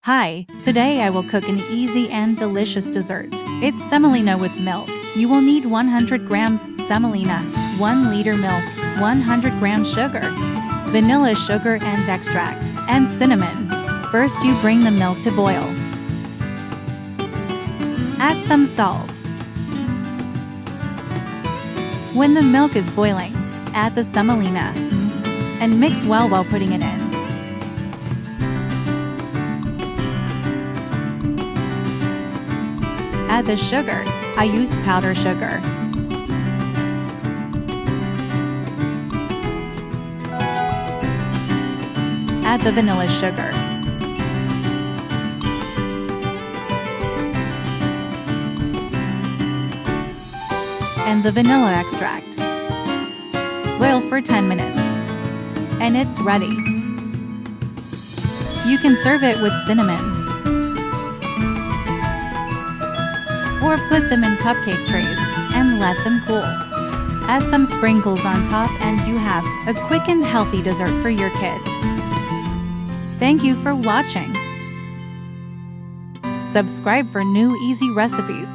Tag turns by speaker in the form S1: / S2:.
S1: Hi, today I will cook an easy and delicious dessert. It's semolina with milk. You will need 100 grams semolina, 1 liter milk, 100 grams sugar, vanilla sugar and extract, and cinnamon. First you bring the milk to boil. Add some salt. When the milk is boiling, add the semolina and mix well while putting it in. Add the sugar. I used powder sugar. Add the vanilla sugar. And the vanilla extract. Boil for 10 minutes. And it's ready. You can serve it with cinnamon. Or put them in cupcake trays and let them cool. Add some sprinkles on top and you have a quick and healthy dessert for your kids. Thank you for watching. Subscribe for new easy recipes.